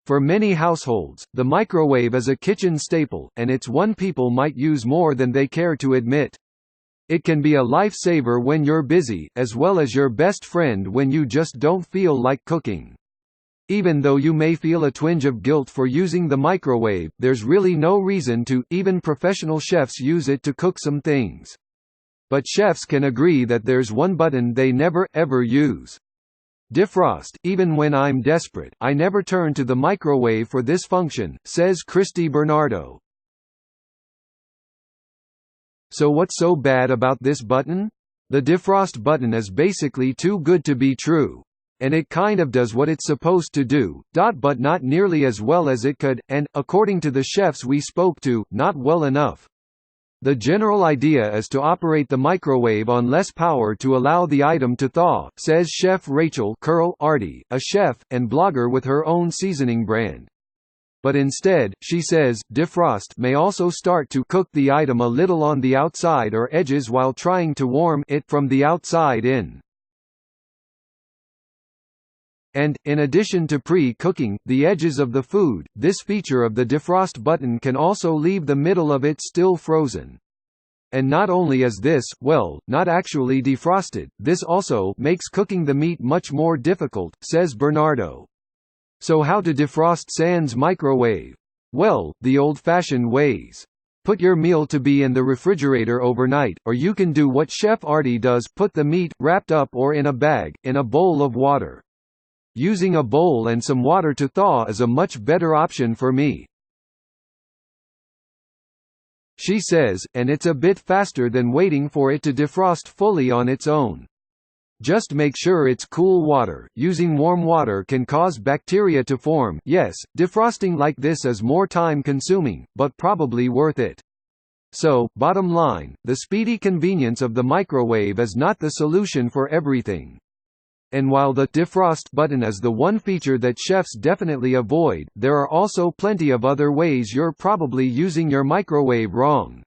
For many households, the microwave is a kitchen staple, and it's one people might use more than they care to admit. It can be a lifesaver when you're busy, as well as your best friend when you just don't feel like cooking. Even though you may feel a twinge of guilt for using the microwave, there's really no reason to. Even professional chefs use it to cook some things. But chefs can agree that there's one button they never, ever use. Defrost. Even when I'm desperate, I never turn to the microwave for this function, says Kristy Bernardo. So what's so bad about this button? The defrost button is basically too good to be true. And it kind of does what it's supposed to do, but not nearly as well as it could, and, according to the chefs we spoke to, not well enough. The general idea is to operate the microwave on less power to allow the item to thaw, says Chef Rachel Curl Arty, a chef, and blogger with her own seasoning brand. But instead, she says, defrost may also start to cook the item a little on the outside or edges while trying to warm it from the outside in. And, in addition to pre-cooking the edges of the food, this feature of the defrost button can also leave the middle of it still frozen. And not only is this, well, not actually defrosted, this also makes cooking the meat much more difficult, says Bernardo. So how to defrost sans microwave? Well, the old-fashioned ways. Put your meal to be in the refrigerator overnight, or you can do what Chef Arty does, put the meat, wrapped up or in a bag, in a bowl of water. Using a bowl and some water to thaw is a much better option for me, she says, and it's a bit faster than waiting for it to defrost fully on its own. Just make sure it's cool water. Using warm water can cause bacteria to form. Yes, defrosting like this is more time-consuming, but probably worth it. So, bottom line, the speedy convenience of the microwave is not the solution for everything. And while the defrost button is the one feature that chefs definitely avoid, there are also plenty of other ways you're probably using your microwave wrong.